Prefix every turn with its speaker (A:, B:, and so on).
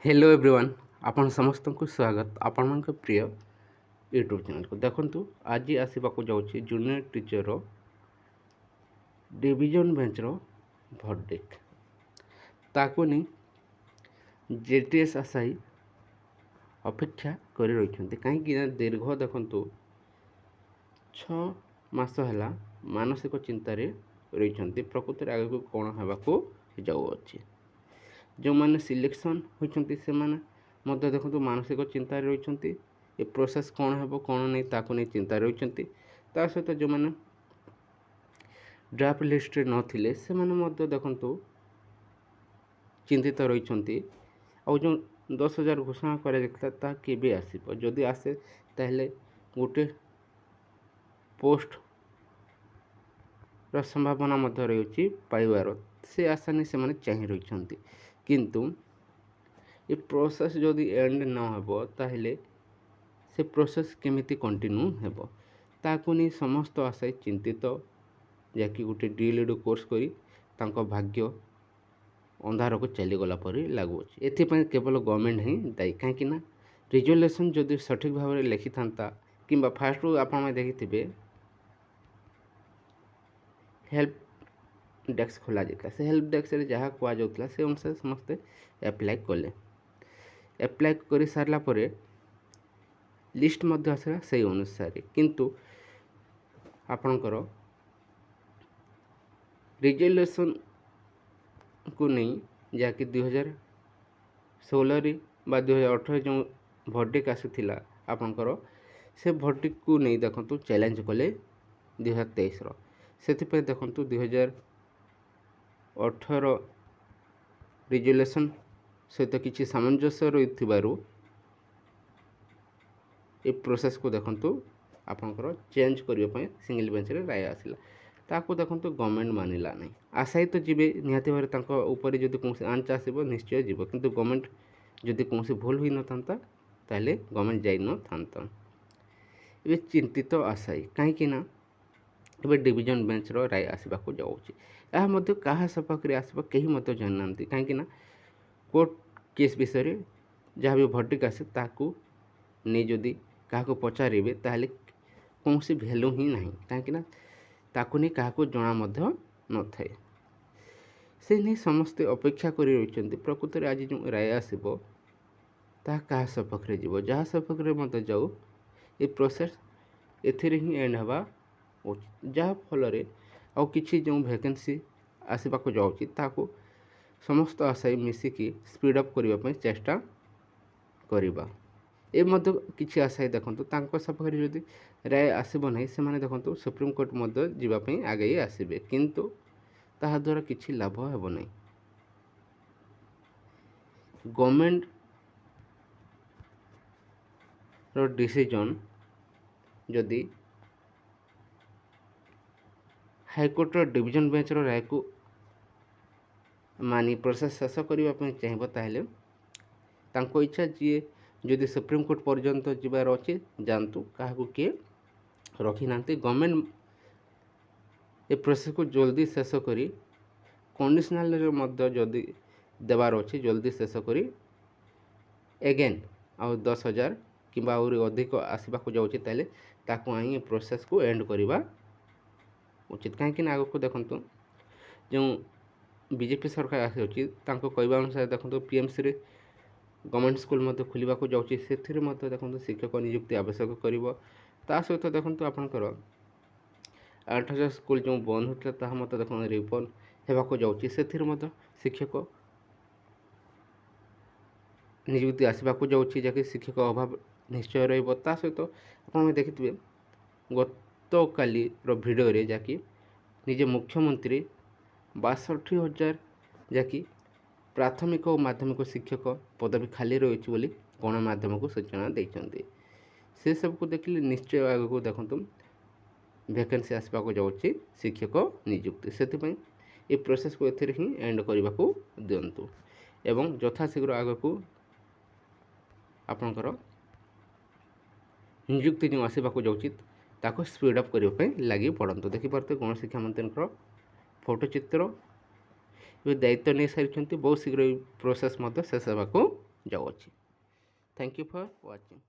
A: Hello everyone आपण समस्त को स्वागत आपण प्रिय यूट्यूब चैनल को देखंतु आज आसवाक जाऊँगी junior teacher division bench verdict ताकू नहीं जेटीएस आशायी अपेक्षा कर रही कहीं दीर्घ देखंतु 6 मास है मानसिक चिंतार रही प्रकृति आगे को कौन होगा जाऊँगी जो मैंने सिलेक्शन होती से देखो मानसिक चिंतार रही ये प्रोसेस कौन है कौन नहीं ताकू नहीं चिंता रही सहित जो मैंने ड्राफ्ट लिस्ट नथिले से देखु चिंतित रही और जो 10,000 घोषणा करा केबे आसीबो जदि आसे ताहले गोटे पोस्ट संभावना रही पाइबार से आशा नहीं से चाह रही किंतु ये प्रोसेस जदि एंड न हो ताहले से प्रोसेस केमिति कंटिन्यू हेबो ताकू नहीं समस्त आशा चिंतित जैकि गोटे डीएलएड कोर्स करी तांको भाग्य अंधार को चलीगला पर लगुच एथिपाई केवल गवर्नमेंट ही दायी कहीं रिजोल्यूशन जदि सठिक भाव में लिखि था कि फास्ट आप देखिथे हेल्प डेस्क खोल जाता से हेल्प डेस्क जहाँ कहुला से अनुसार समस्ते एप्लाय कले एप्लाय कर सारा पर लिस्ट आसला से अनुसार किंतु आपणकर रिजोल्यूशन को नहीं जहाँकि 2016 बा 2018 जो भर्डिक्ट आसीला आपणकर से भर्डिक्ट को नहीं देखु चैलेंज कले 2023 से देखु 2018 रिजोल्यूशन सहित किसी सामंजस्य रही ये प्रोसेस को देखु आपणकर चेंज करने सिंगल बेंच रे राय आसला ताको देखु गवर्नमेंट मानिला नहीं आशायी तो जीवे निहाती भाव ऊपर जब कौन आंच आसो निश्चय जीव किंतु गवर्नमेंट जदि कौन भूल हो ना ताले गवर्नमेंट जाई न था ये चिंतित आशायी कहीं ए डिविजन बेंच राय आसवाक जाऊँगी यह क्या सपक्ष आसो कहीं मत जाना कहीं कोर्ट केस विषय जहाँ भी भर्डिक्ट आसे ताकू नहीं जदि क्या पचारे ताहले कौन भैल्यू ही ना कहीं ताकू नहीं क्या जना न थाए से नहीं समस्ते अपेक्षा कर रही प्रकृति आज जो राय आसो क्या सपक्ष जीव जहाँ सपक्ष मत जाऊ ये प्रोसेस एथिर ही एंड हवा उचित जहाँ फल आउ कि जो वैकेंसी आसवाक जाऊँगी ताकू समस्त आशायी मिसिकी स्पीड अप करने चेष्टा करवा ए किसी आशायी देखो सपक्ष जदि राय आसब ना से देखो सुप्रीम कोर्ट जावाई आगे आसबे किंतु ताहा द्वारा किसी लाभ हेब ना गवर्नमेंट रो डिसीजन जदि हाईकोर्ट डिविजन बेंच राय को मानी प्रोसेस शेष करने चाहिए ताहले तांको इच्छा जी जदि सुप्रीम कोर्ट पर्यंत जीवार अच्छे जानतु क्या किए रखी ना गवर्नमेंट ये प्रोसेस को जल्दी शेष करी कंडीशनल जदि देवार अच्छे जल्दी शेष करी एगेन आ 10,000 कि अधिक आसवाक जाऊँगी ताहले ताकू आई प्रोसेस को एंड करवा उचित कहीं आग को देखु जो बीजेपी सरकार आसी कहवा अनुसार देखो पीएमसी रे गवर्नमेंट स्कूल खोलने को जाऊँगी से देखो शिक्षक नियुक्ति आवश्यक कर सहित देखो आपंकर 8,000 स्कूल जो बंद होता है देखो रिओपन होगा जाऊँगी से शिक्षक नियुक्ति आसवाक जाऊँगी जहाँकि शिक्षक अभाव निश्चय रहा सहित आप देखिए गत काली भिडियो जहाँकि निजे मुख्यमंत्री 62,000 जहाँकि प्राथमिक और माध्यमिक शिक्षक पदवी खाली रही गणमाध्यम को सूचना देते से सब को देखिले निश्चय आगे को देखो वैकेंसी आसवाक जाऊँगी शिक्षक नियुक्ति से ये प्रोसेस को एथिर ही एंड करने को दिंतु एवं यथाशीघ्र आगे को आपणकर नियुक्ति जो आसवाक जाऊँगी ताको स्पीड अप करने लगी पड़तु देखिपे गणशिक्षा मंत्री फोटोचित्र दायित्व नहीं सारी बहुत शीघ्र प्रोसेस शेष होगा ଯାଉଅଛି। Thank you for watching.